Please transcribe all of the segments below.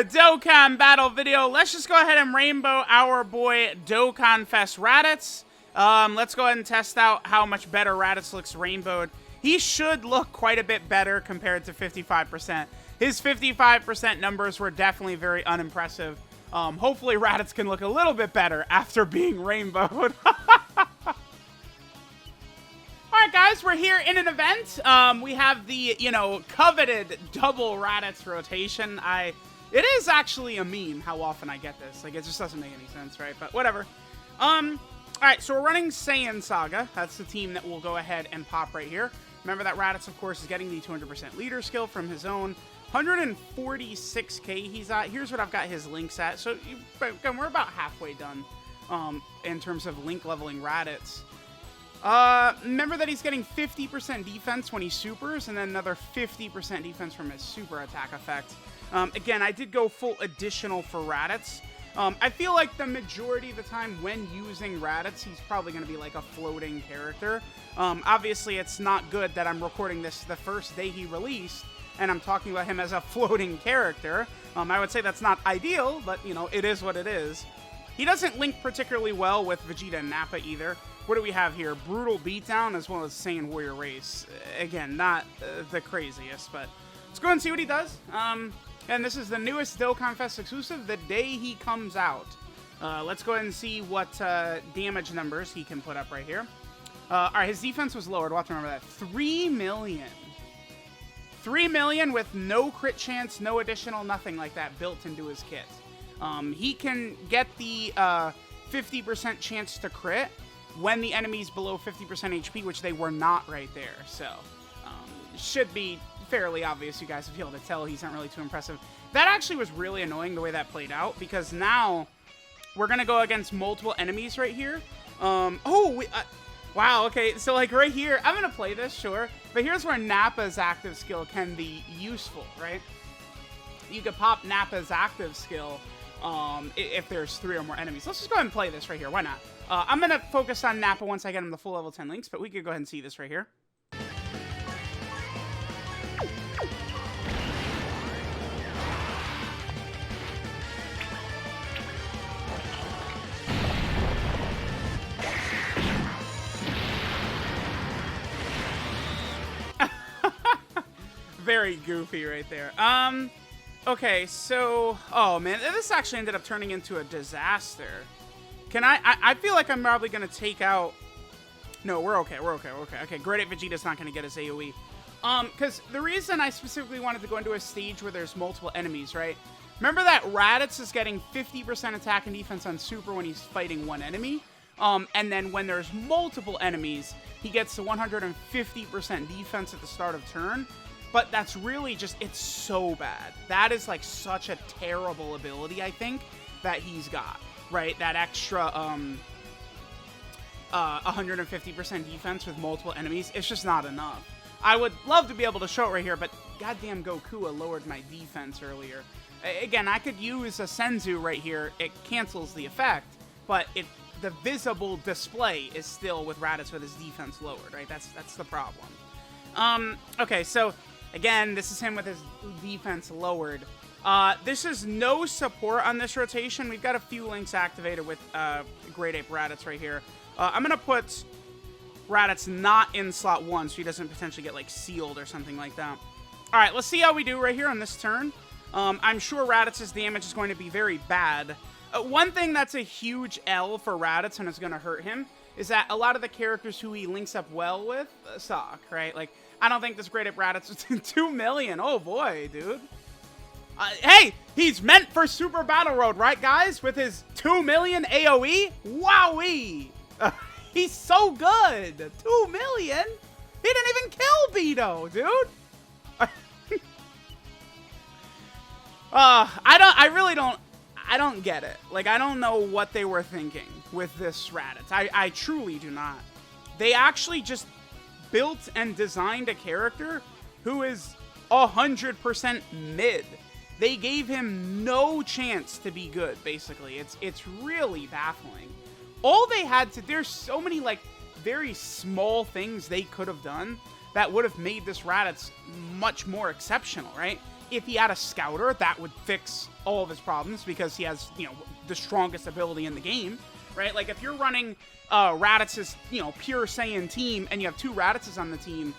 another Dokkan battle video. Let's just go ahead and rainbow our boy Dokkan Fest Raditz. Let's go ahead and test out how much better Raditz looks rainbowed. He should look quite a bit better compared to 55%. His 55% numbers were definitely very unimpressive. Hopefully Raditz can look a little bit better after being rainbowed. Alright guys, we're here in an event. We have the, coveted double Raditz rotation. It is actually a meme how often I get this. Like, it just doesn't make any sense, right? But whatever. Alright, so we're running Saiyan Saga. That's the team that will go ahead and pop right here. Remember that Raditz, of course, is getting the 200% leader skill from his own 146k he's at. Here's what I've got his links at. So, again, we're about halfway done in terms of link leveling Raditz. Remember that he's getting 50% defense when he supers, and then another 50% defense from his super attack effect. Again, I did go full additional for Raditz. I feel like the majority of the time when using Raditz, he's probably going to be like a floating character. Obviously, it's not good that I'm recording this the first day he released, and I'm talking about him as a floating character. I would say that's not ideal, but, it is what it is. He doesn't link particularly well with Vegeta and Nappa either. What do we have here? Brutal Beatdown as well as Saiyan Warrior Race. Again, not the craziest, but let's go and see what he does. And this is the newest Dokkan Fest exclusive the day he comes out. Let's go ahead and see what damage numbers he can put up right here. Alright, his defense was lowered. We'll have to remember that. 3 million. 3 million with no crit chance, no additional, nothing like that built into his kit. He can get the 50% chance to crit when the enemy's below 50% HP, which they were not right there. So, should be fairly obvious. You guys will be able to tell he's not really too impressive. That actually was really annoying the way that played out, because now we're going to go against multiple enemies right here. Wow, okay, so like right here, I'm going to play this, sure, but here's where Nappa's active skill can be useful, right? You could pop Nappa's active skill if there's 3 or more enemies. Let's just go ahead and play this right here. Why not? I'm going to focus on Nappa once I get him the full level 10 links, but we could go ahead and see this right here. Very goofy right there. Okay, so, oh man, this actually ended up turning into a disaster. I feel like I'm probably going to take out... No, we're okay. Okay, Great 8 Vegeta's not going to get his AoE. Because the reason I specifically wanted to go into a stage where there's multiple enemies, right? Remember that Raditz is getting 50% attack and defense on Super when he's fighting one enemy? And then when there's multiple enemies, he gets the 150% defense at the start of turn. But that's really just, it's so bad. That is like such a terrible ability, I think, that he's got. Right, that extra 150% defense with multiple enemies, it's just not enough. I would love to be able to show it right here, but goddamn Goku lowered my defense earlier. Again, I could use a Senzu right here. It cancels the effect, but the visible display is still with Raditz with his defense lowered, right? That's the problem. Okay, so again, this is him with his defense lowered. This is no support on this rotation. We've got a few links activated with Great 8 Raditz right here. I'm going to put Raditz not in slot 1 so he doesn't potentially get like sealed or something like that. Alright, let's see how we do right here on this turn. I'm sure Raditz's damage is going to be very bad. One thing that's a huge L for Raditz and is going to hurt him is that a lot of the characters who he links up well with suck, right? Like, I don't think this Great 8 Raditz is 2 million. Oh boy, dude. Hey, he's meant for Super Battle Road, right, guys? With his 2 million AoE? Wowee! He's so good! 2 million? He didn't even kill Beto, dude! I don't get it. Like, I don't know what they were thinking with this Raditz. I truly do not. They actually just built and designed a character who is 100% mid. They gave him no chance to be good, basically. It's really baffling. All they had to... There's so many, like, very small things they could have done that would have made this Raditz much more exceptional, right? if he had a Scouter, that would fix all of his problems because he has, you know, the strongest ability in the game, right? Like, if you're running Raditz's, you know, pure Saiyan team and you have 2 Raditzes on the team,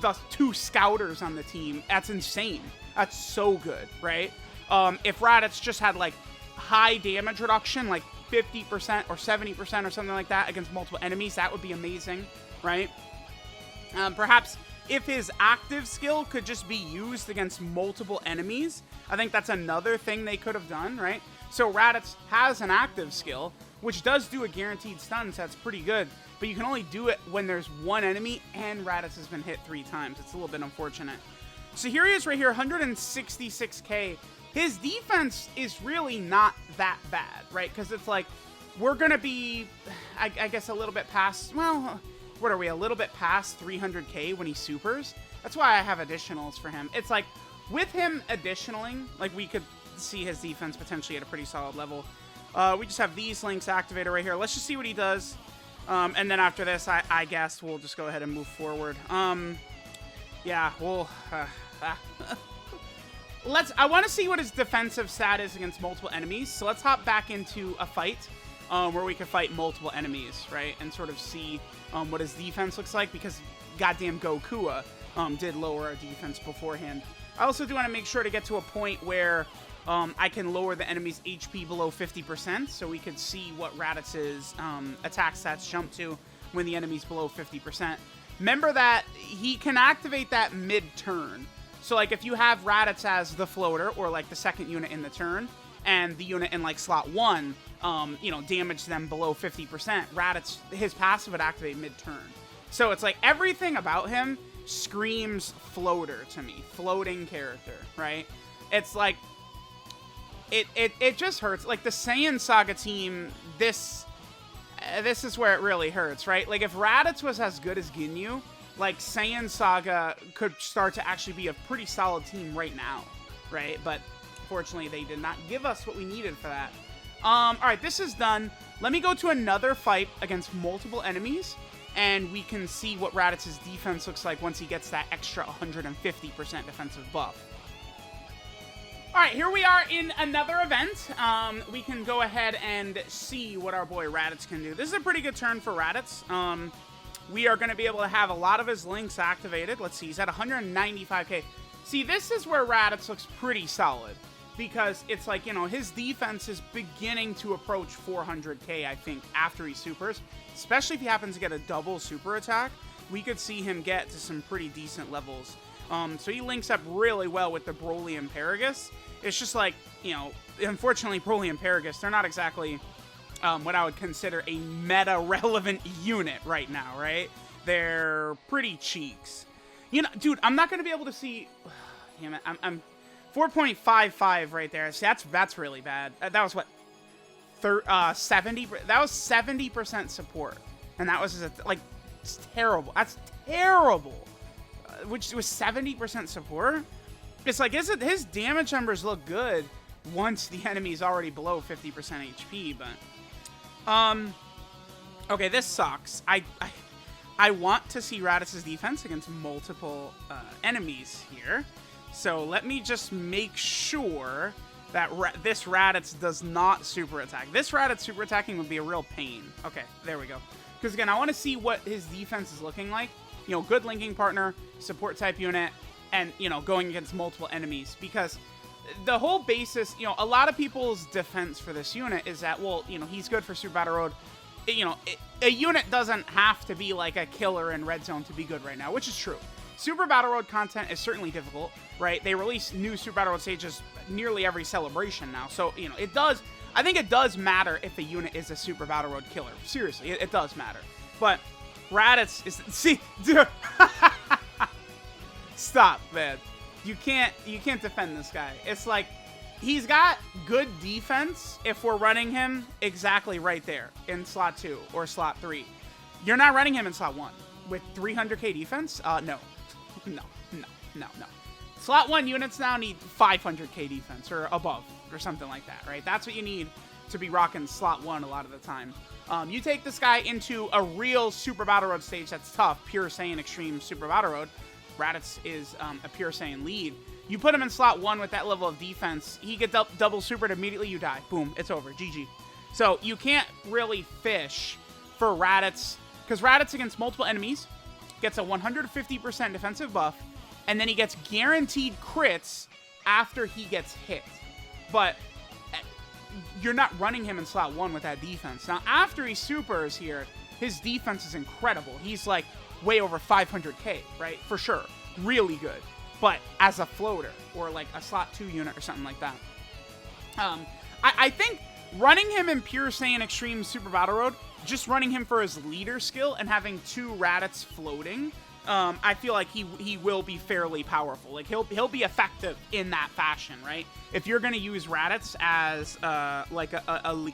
thus 2 Scouters on the team, that's insane. That's so good, right? If Raditz just had, like, high damage reduction, like 50% or 70% or something like that against multiple enemies, that would be amazing, right? Perhaps if his active skill could just be used against multiple enemies, I think that's another thing they could have done, right? So Raditz has an active skill, which does do a guaranteed stun, so that's pretty good. But you can only do it when there's one enemy and Raditz has been hit 3 times. It's a little bit unfortunate. So here he is right here, 166k. His defense is really not that bad, right? Because it's like, we're going to be, I guess, a little bit past, well, what are we, a little bit past 300k when he supers? That's why I have additionals for him. It's like, with him additionaling, like, we could see his defense potentially at a pretty solid level. We just have these links activated right here. Let's just see what he does. And then after this, I guess we'll just go ahead and move forward. Yeah, we'll... I want to see what his defensive stat is against multiple enemies. So let's hop back into a fight where we can fight multiple enemies, right? And sort of see what his defense looks like, because goddamn Goku did lower our defense beforehand. I also do want to make sure to get to a point where I can lower the enemy's HP below 50%, so we could see what Raditz's attack stats jump to when the enemy's below 50%. Remember that he can activate that mid-turn. So, like, if you have Raditz as the floater, or, like, the second unit in the turn, and the unit in, like, slot 1, you know, damage them below 50%, Raditz, his passive would activate mid-turn. So it's like, everything about him screams floater to me. Floating character, right? It's like, it just hurts. Like, the Saiyan Saga team, this is where it really hurts, right? Like, if Raditz was as good as Ginyu, like, Saiyan Saga could start to actually be a pretty solid team right now, right? But fortunately, they did not give us what we needed for that. All right, this is done. Let me go to another fight against multiple enemies, and we can see what Raditz's defense looks like once he gets that extra 150% defensive buff. All right, here we are in another event. We can go ahead and see what our boy Raditz can do. This is a pretty good turn for Raditz. We are going to be able to have a lot of his links activated. Let's see, he's at 195k. See, this is where Raditz looks pretty solid, because it's like, you know, his defense is beginning to approach 400k, I think, after he supers. Especially if he happens to get a double super attack, we could see him get to some pretty decent levels. So he links up really well with the Broly and Paragus. It's just like, you know, unfortunately, Broly and Paragus, they're not exactly what I would consider a meta-relevant unit right now, right? They're pretty cheeks. You know, dude, I'm not going to be able to see... Damn it, I'm 4.55 right there. See, that's really bad. That was what? 70? That was 70% support. And that was, like, it's terrible. That's terrible. Which was 70% support? It's like, his damage numbers look good once the enemy's already below 50% HP, but... Okay, this sucks. I want to see Raditz's defense against multiple enemies here. So let me just make sure that this Raditz does not super attack. This Raditz super attacking would be a real pain. Okay, there we go. Because again, I want to see what his defense is looking like. You know, good linking partner, support type unit, and, you know, going against multiple enemies. Because the whole basis, you know, a lot of people's defense for this unit is that, well, you know, he's good for Super Battle Road. You know, a unit doesn't have to be like a killer in Red Zone to be good right now, which is true. Super Battle Road content is certainly difficult, right? They release new Super Battle Road stages nearly every celebration now. So, you know, it does, I think it does matter if a unit is a Super Battle Road killer. Seriously, it does matter. But Raditz is, see, dude, stop, man. You can't defend this guy. It's like, he's got good defense if we're running him exactly right there in slot 2 or slot 3. You're not running him in slot 1 with 300k defense? No. Slot 1 units now need 500k defense or above or something like that, right? That's what you need to be rocking slot 1 a lot of the time. You take this guy into a real Super Battle Road stage that's tough, Pure Saiyan Extreme Super Battle Road. Raditz is a Pure Saiyan lead. You put him in slot 1 with that level of defense, he gets double supered immediately, you die. Boom, it's over. GG. So you can't really fish for Raditz, because Raditz against multiple enemies gets a 150% defensive buff, and then he gets guaranteed crits after he gets hit. But you're not running him in slot 1 with that defense. Now, after he supers here, his defense is incredible. He's like way over 500k, right? For sure. Really good. But as a floater, or like a slot 2 unit or something like that. I think running him in Pure Saiyan Extreme Super Battle Road, just running him for his leader skill and having 2 Raditz floating, I feel like he will be fairly powerful. Like he'll be effective in that fashion, right? If you're gonna use Raditz as like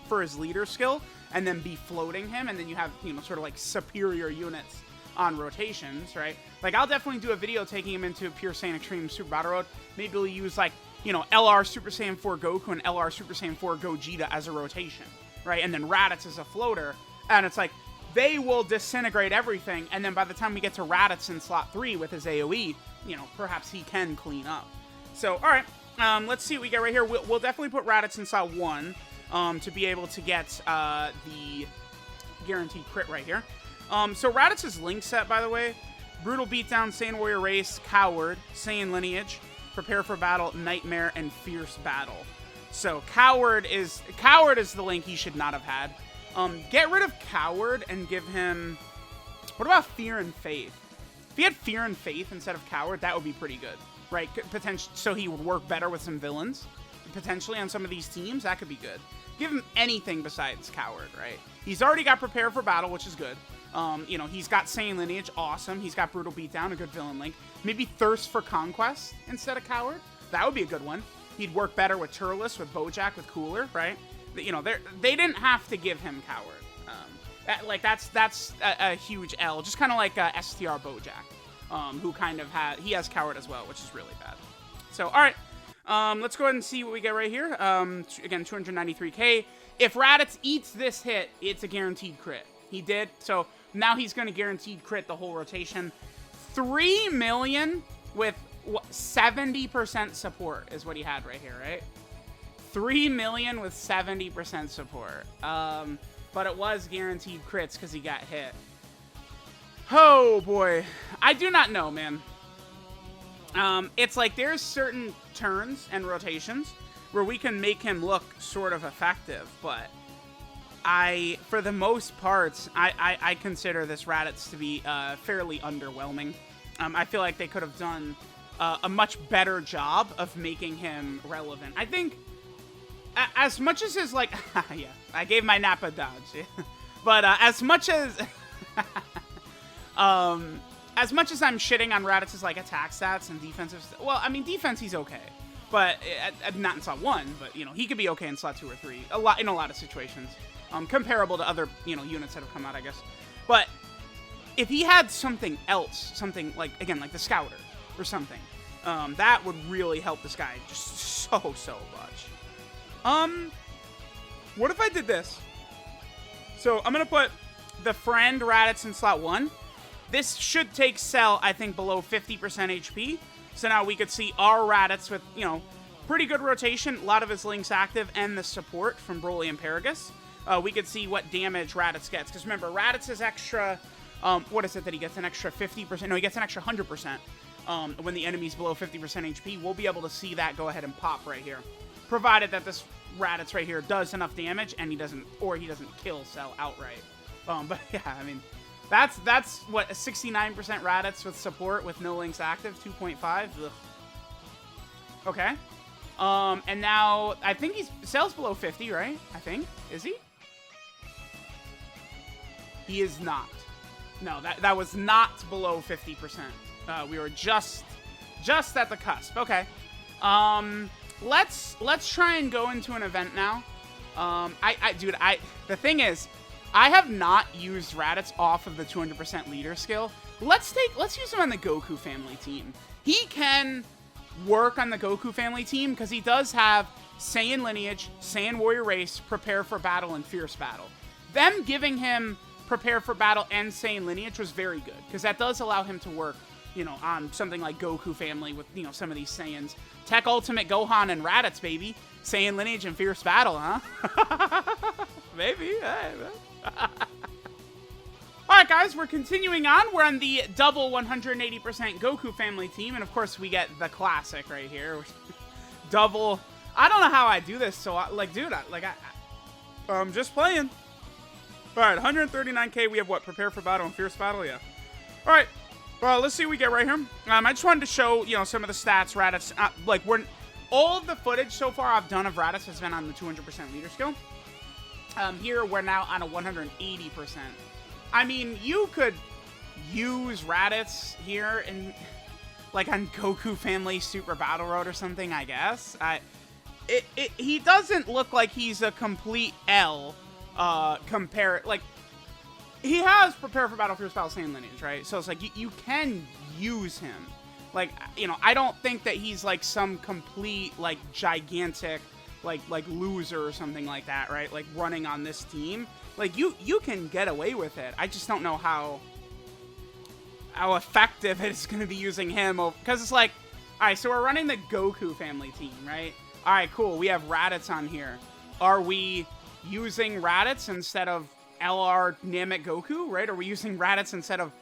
for his leader skill, and then be floating him, and then you have, you know, sort of like superior units on rotations, right? Like, I'll definitely do a video taking him into Pure Saiyan Extreme Super Battle Road. Maybe we'll use, like, you know, LR Super Saiyan 4 Goku and LR Super Saiyan 4 Gogeta as a rotation, right? And then Raditz as a floater, and it's like, they will disintegrate everything, and then by the time we get to Raditz in slot 3 with his AoE, you know, perhaps he can clean up. So, alright, let's see what we get right here. We'll definitely put Raditz in slot 1 to be able to get the guaranteed crit right here. So Raditz's link set, by the way: Brutal Beatdown, Saiyan Warrior Race, Coward, Saiyan Lineage, Prepare for Battle, Nightmare, and Fierce Battle. So Coward is the link he should not have had. Get rid of Coward and give him... What about Fear and Faith? If he had Fear and Faith instead of Coward, that would be pretty good, right? So he would work better with some villains, potentially, on some of these teams. That could be good. Give him anything besides Coward, right? He's already got Prepare for Battle, which is good. You know, he's got Saiyan Lineage, awesome. He's got Brutal Beatdown, a good villain link. Maybe Thirst for Conquest instead of Coward. That would be a good one. He'd work better with Turles, with Bojack, with Cooler, right? You know, they didn't have to give him Coward. That's a huge L. Just kind of like STR Bojack, who kind of he has Coward as well, which is really bad. So, all right. Let's go ahead and see what we get right here. Again, 293k. If Raditz eats this hit, it's a guaranteed crit. He did, so now he's going to guaranteed crit the whole rotation. 3 million with 70% support is what he had right here, right? 3 million with 70% support. But it was guaranteed crits because he got hit. Oh, boy. I do not know, man. It's like there's certain turns and rotations where we can make him look sort of effective, but for the most part, I consider this Raditz to be fairly underwhelming. I feel like they could have done a much better job of making him relevant. I think as much as his, like, yeah, I gave my Nappa dodge, but as much as I'm shitting on Raditz's, like, attack stats and defensive, well, I mean, defense he's okay, but not in slot 1, but, you know, he could be okay in slot 2 or 3, in a lot of situations. Comparable to other, you know, units that have come out, I guess. But if he had something else, something like, again, like the Scouter or something, that would really help this guy just so much. What if I did this? So I'm going to put the friend Raditz in slot 1. This should take Cell, I think, below 50% HP. So now we could see our Raditz with, you know, pretty good rotation, a lot of his links active, and the support from Broly and Paragus. We could see what damage Raditz gets. Because remember, Raditz is extra... what is it that he gets? An extra 50%? No, he gets an extra 100% when the enemy's below 50% HP. We'll be able to see that go ahead and pop right here. Provided that this Raditz right here does enough damage and he doesn't kill Cell outright. But yeah, I mean, that's what, a 69% Raditz with support with no links active, 2.5. Ugh. Okay. And now, I think Cell's below 50, right? I think. Is he? He is not. No, that was not below 50%. We were just at the cusp. Okay. Let's try and go into an event now. Dude, the thing is, I have not used Raditz off of the 200% leader skill. Let's use him on the Goku family team. He can work on the Goku family team because he does have Saiyan Lineage, Saiyan Warrior Race, Prepare for Battle, and Fierce Battle. Them giving him Prepare for Battle and Saiyan Lineage was very good because that does allow him to work you know, on something like Goku family with, you know, some of these Saiyans. Tech Ultimate Gohan and Raditz, baby. Saiyan lineage and fierce battle, huh? Maybe. Hey, man. Alright, guys, we're continuing on. We're on the double 180% Goku family team. And, of course, we get the classic right here. Double. I don't know how I do this. So, I'm just playing. Alright, 139k. We have what? Prepare for battle and fierce battle? Yeah. Alright. Well, let's see what we get right here. I just wanted to show, you know, some of the stats. Raditz, all of the footage so far I've done of Raditz has been on the 200% leader skill. Here, we're now on a 180%. I mean, you could use Raditz here in, like, on Goku Family Super Battle Road or something, I guess. He doesn't look like he's a complete L, like, he has Prepare for Battle, Fierce Battle, Saiyan lineage, right? So it's like, you can use him. Like, you know, I don't think that he's, like, some complete, like, gigantic, like loser or something like that, right? Like, running on this team. Like, you can get away with it. I just don't know how effective it's going to be using him. Because it's like, all right, so we're running the Goku family team, right? All right, cool. We have Raditz on here. Are we using Raditz instead of LR Namek Goku, right? Are we using Raditz instead of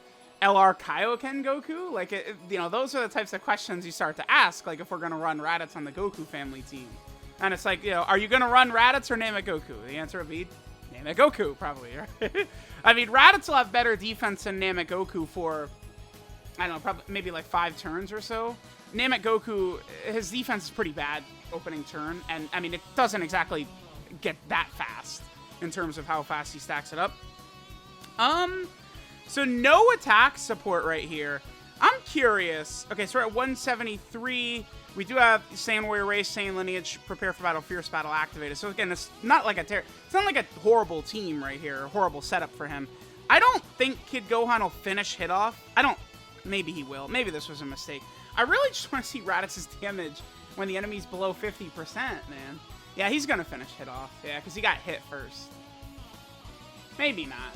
LR Kaioken Goku? Like, you know, those are the types of questions you start to ask, like, if we're going to run Raditz on the Goku family team. And it's like, you know, are you going to run Raditz or Namek Goku? The answer would be Namek Goku, probably, right? I mean, Raditz will have better defense than Namek Goku for, I don't know, probably maybe like 5 turns or so. Namek Goku, his defense is pretty bad opening turn, and, I mean, it doesn't exactly get that fast in terms of how fast he stacks it up. So no attack support right here. I'm curious. Okay, so we're at 173. We do have Saiyan Warrior Race, Saiyan Lineage, Prepare for Battle, Fierce Battle activated. So again, it's not like a horrible team right here, a horrible setup for him. I don't think Kid Gohan will finish hit off. Maybe he will. Maybe this was a mistake. I really just want to see Raditz's damage when the enemy's below 50%, man. Yeah, he's going to finish hit off. Yeah, because he got hit first. Maybe not.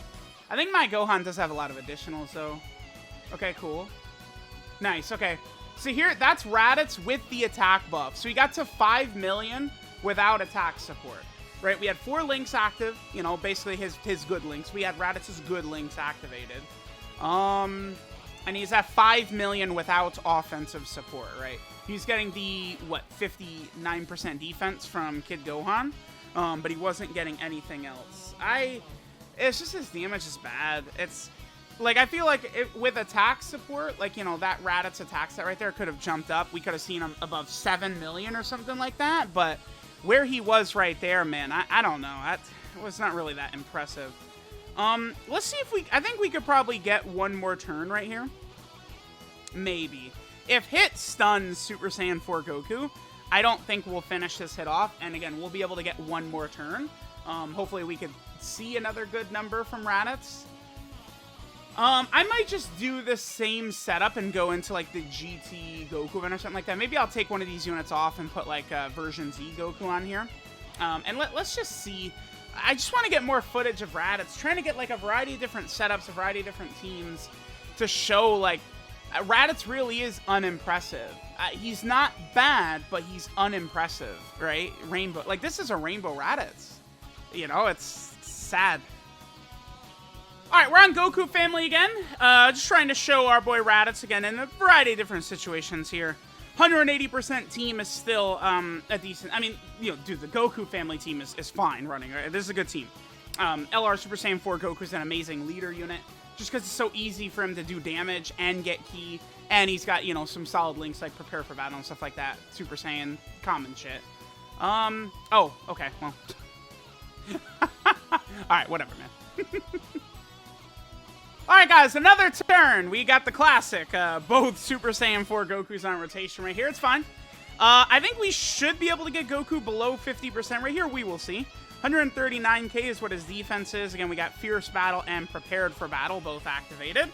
I think my Gohan does have a lot of additionals, though. Okay, cool. Nice, okay. So here, that's Raditz with the attack buff. So he got to 5 million without attack support, right? We had 4 links active, you know, basically his good links. We had Raditz's good links activated. And he's at 5 million without offensive support, right? He's getting the, what, 59% defense from Kid Gohan, but he wasn't getting anything else. It's just his damage is bad. It's, like, I feel like with attack support, like, you know, that Raditz attack set right there could have jumped up. We could have seen him above 7 million or something like that, but where he was right there, man, I don't know. That was not really that impressive. Let's see if I think we could probably get one more turn right here. Maybe. If hit stuns Super Saiyan 4 Goku, I don't think we'll finish this hit off. And again, we'll be able to get one more turn. Hopefully we could see another good number from Raditz. I might just do the same setup and go into, like, the GT Goku event or something like that. Maybe I'll take one of these units off and put, like, version Z Goku on here. And let's just see. I just want to get more footage of Raditz. Trying to get, like, a variety of different setups, a variety of different teams to show, like, Raditz really is unimpressive. He's not bad, but he's unimpressive, right? Rainbow. Like, this is a Rainbow Raditz. You know, it's sad. Alright, we're on Goku Family again. Just trying to show our boy Raditz again in a variety of different situations here. 180% team is still a decent... I mean, you know, dude, the Goku Family team is fine running, right? This is a good team. LR Super Saiyan 4 Goku is an amazing leader unit. Just because it's so easy for him to do damage and get ki. And he's got, you know, some solid links like Prepare for Battle and stuff like that. Super Saiyan, common shit. Oh, okay, well... Alright, whatever, man. Alright, guys, another turn. We got the classic. Both Super Saiyan 4 Gokus on rotation right here. It's fine. I think we should be able to get Goku below 50% right here. We will see. 139k is what his defense is. Again, we got Fierce Battle and Prepared for Battle, both activated.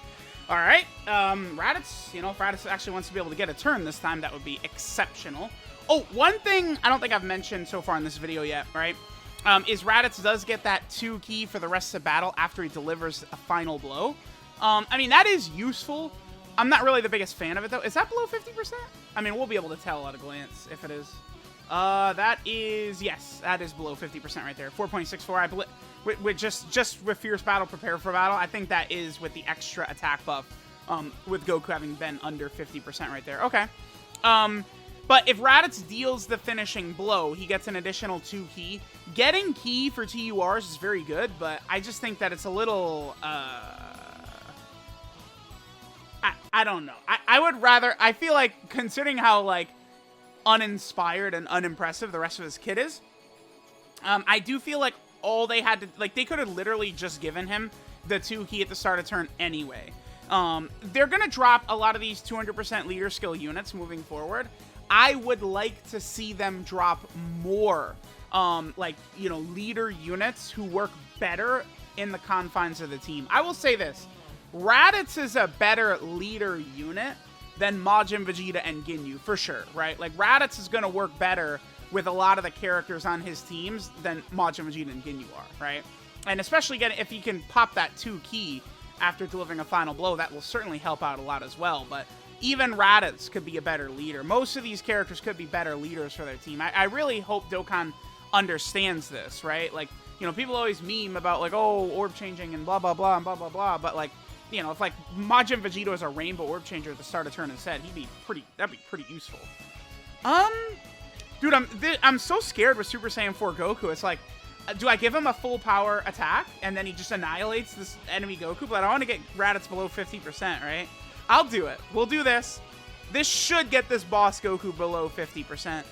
Alright, Raditz, you know, if Raditz actually wants to be able to get a turn this time, that would be exceptional. Oh, one thing I don't think I've mentioned so far in this video yet, right? Is Raditz does get that 2 ki for the rest of the battle after he delivers a final blow. I mean, that is useful, I'm not really the biggest fan of it, though. Is that below 50%? I mean, we'll be able to tell at a glance if it is. That is, yes, that is below 50% right there. 4.64. I believe with just with Fierce Battle, Prepare for Battle. I think that is with the extra attack buff. With Goku having been under 50% right there. Okay. But if Raditz deals the finishing blow, he gets an additional 2 ki. Getting ki for TURs is very good, but I just think that it's a little, I don't know. I would rather, I feel like, considering how, like, uninspired and unimpressive the rest of his kit is, I do feel like all they had to, like, they could have literally just given him the 2 ki at the start of turn anyway. They're going to drop a lot of these 200% leader skill units moving forward. I would like to see them drop more, like, you know, leader units who work better in the confines of the team. I will say this. Raditz is a better leader unit than Majin Vegeta and Ginyu, for sure, right? Like, Raditz is going to work better with a lot of the characters on his teams than Majin Vegeta and Ginyu are, right? And especially, again, if he can pop that 2 ki after delivering a final blow, that will certainly help out a lot as well. But even Raditz could be a better leader. Most of these characters could be better leaders for their team. I really hope Dokkan understands this, right? Like, you know, people always meme about, like, oh, orb changing and blah, blah, blah, and blah, blah, blah. But, like, you know, if, like, Majin Vegeta was a rainbow orb changer at the start of turn instead, that'd be pretty useful. Dude, I'm so scared with Super Saiyan 4 Goku. It's like, do I give him a full power attack and then he just annihilates this enemy Goku? But I want to get Raditz below 50%, right? I'll do it. We'll do this. This should get this boss Goku below 50%.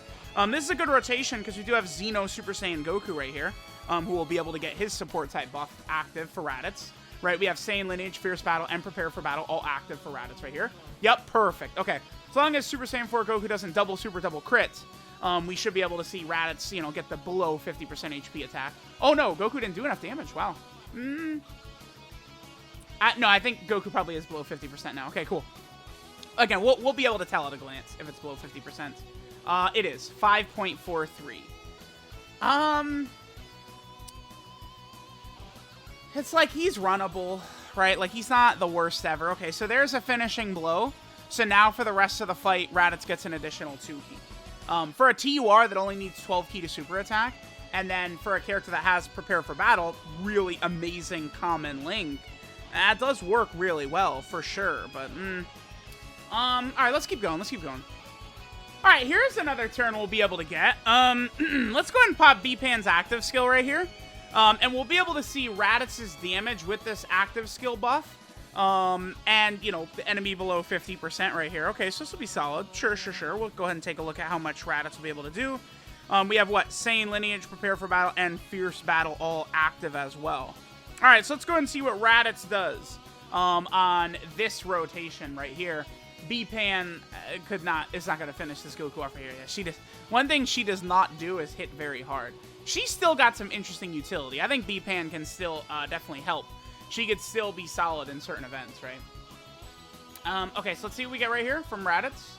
This is a good rotation because we do have Xeno Super Saiyan Goku right here, who will be able to get his support type buff active for Raditz. Right, we have Saiyan Lineage, Fierce Battle, and Prepare for Battle all active for Raditz right here. Yep, perfect. Okay, as long as Super Saiyan 4 Goku doesn't double crits, we should be able to see Raditz, you know, get the below 50% HP attack. Oh no, Goku didn't do enough damage. Wow. No, I think Goku probably is below 50% now. Okay, cool. Again, we'll be able to tell at a glance if it's below 50%. It is 5.43. It's like he's runnable, right? Like, he's not the worst ever. Okay, so there's a finishing blow. So now for the rest of the fight, Raditz gets an additional 2 ki. For a TUR that only needs 12 ki to super attack, and then for a character that has Prepare for Battle, really amazing common link, that does work really well, for sure. But, alright, let's keep going. Alright, here's another turn we'll be able to get. Let's go ahead and pop B-Pan's active skill right here. And we'll be able to see Raditz's damage with this active skill buff. And, you know, the enemy below 50% right here. Okay, so this will be solid. Sure. We'll go ahead and take a look at how much Raditz will be able to do. We have, what, Saiyan Lineage, Prepare for Battle, and Fierce Battle all active as well. Alright, so let's go ahead and see what Raditz does on this rotation right here. B-Pan is not going to finish this Goku off right here. Yeah, one thing she does not do is hit very hard. She's still got some interesting utility. I think B-Pan can still definitely help. She could still be solid in certain events, right? Okay, so let's see what we get right here from Raditz.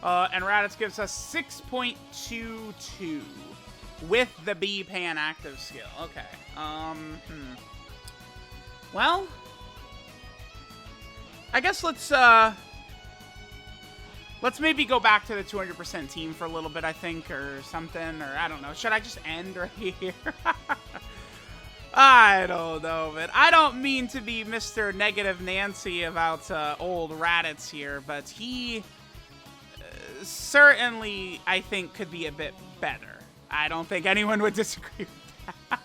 And Raditz gives us 6.22 with the B-Pan active skill. Okay. Well, I guess let's maybe go back to the 200% team for a little bit, I think, or something, or I don't know. Should I just end right here? I don't know, man. I don't mean to be Mr. Negative Nancy about old Raditz here, but he certainly, I think, could be a bit better. I don't think anyone would disagree with that.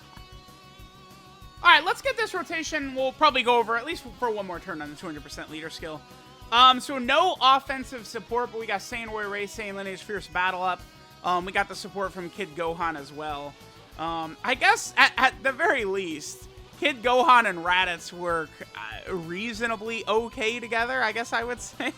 All right, let's get this rotation. We'll probably go over at least for one more turn on the 200% leader skill. So no offensive support, but we got Saiyan Warrior Race, Saiyan Lineage, Fierce Battle up. We got the support from Kid Gohan as well. I guess at the very least, Kid Gohan and Raditz work reasonably okay together, I guess I would say.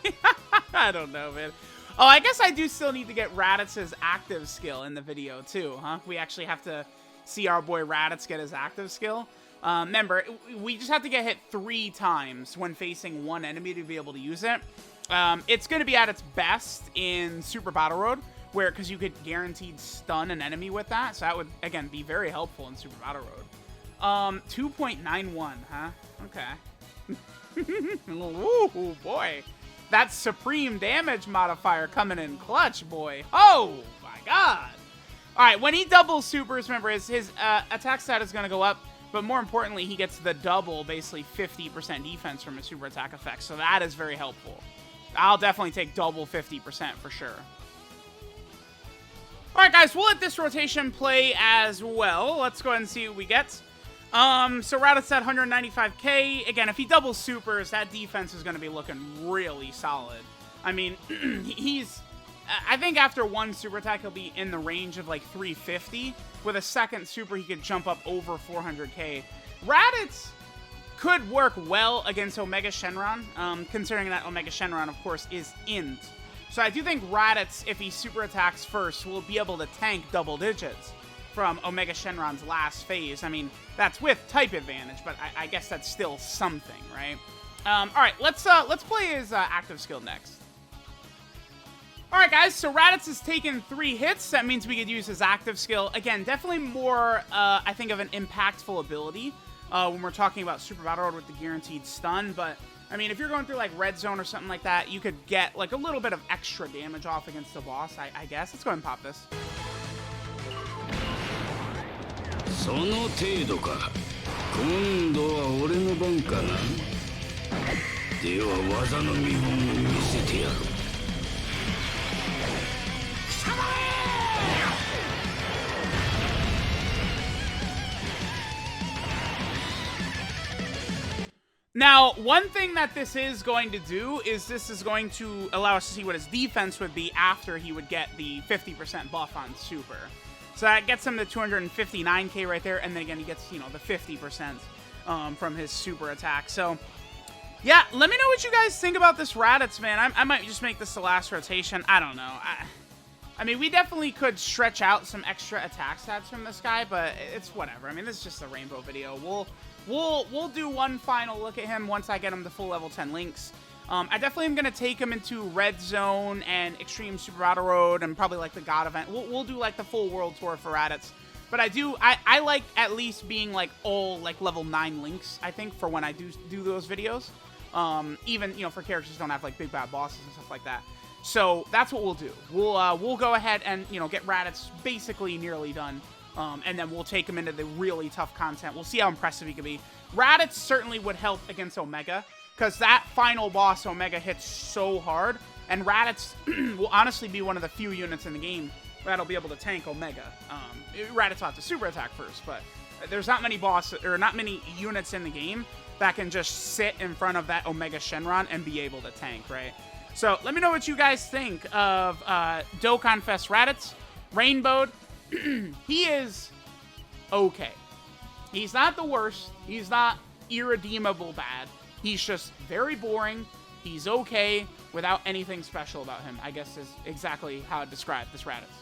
I don't know, man. Oh, I guess I do still need to get Raditz's active skill in the video too, huh? We actually have to see our boy Raditz get his active skill. Remember, we just have to get hit 3 times when facing one enemy to be able to use it. It's going to be at its best in Super Battle Road, because you could guaranteed stun an enemy with that. So that would, again, be very helpful in Super Battle Road. 2.91, huh? Okay. Ooh, boy. That supreme damage modifier coming in clutch, boy. Oh, my God. All right, when he doubles supers, remember, his attack stat is going to go up, but more importantly, he gets the double, basically 50% defense from his super attack effect, so that is very helpful. I'll definitely take double 50% for sure. All right, guys, we'll let this rotation play as well. Let's go ahead and see what we get. So Raditz at 195k. Again, if he doubles supers, that defense is going to be looking really solid. I mean, I think after one super attack, he'll be in the range of like 350. With a second super, he could jump up over 400k. Raditz could work well against Omega Shenron, considering that Omega Shenron, of course, is int. So I do think Raditz, if he super attacks first, will be able to tank double digits from Omega Shenron's last phase. I mean, that's with type advantage, but I guess that's still something, right? All right, let's play his active skill next. All right, guys, so Raditz has taken 3 hits. That means we could use his active skill. Again, definitely more, I think, of an impactful ability when we're talking about Super Battle Road with the guaranteed stun, but I mean, if you're going through, like, Red Zone or something like that, you could get, like, a little bit of extra damage off against the boss, I guess. Let's go ahead and pop this. その程度か。今度は俺の番かな。では技の見本を見せてやろう。 Now, one thing that this is going to do is this is going to allow us to see what his defense would be after he would get the 50% buff on super. So that gets him to 259k right there, and then again he gets, you know, the 50% from his super attack. So, yeah, let me know what you guys think about this Raditz, man. I might just make this the last rotation. I don't know. I mean, we definitely could stretch out some extra attack stats from this guy, but it's whatever. I mean, this is just a rainbow video. We'll do one final look at him once I get him to full level 10 links. I definitely am going to take him into Red Zone and Extreme Super Battle Road and probably like the God event. We'll do like the full world tour for Raditz. But I like at least being like all like level 9 links, I think, for when I do those videos. Even, you know, for characters that don't have like big bad bosses and stuff like that. So that's what we'll do. We'll go ahead and, you know, get Raditz basically nearly done. And then we'll take him into the really tough content. We'll see how impressive he can be. Raditz certainly would help against Omega, because that final boss, Omega, hits so hard. And Raditz will honestly be one of the few units in the game that'll be able to tank Omega. Raditz will have to super attack first, but there's not many bosses, or not many units in the game that can just sit in front of that Omega Shenron and be able to tank, right? So let me know what you guys think of Dokkan Fest Raditz. Rainbowed. He is okay. He's not the worst. He's not irredeemable bad. He's just very boring. He's okay without anything special about him, I guess is exactly how I describe this Raditz.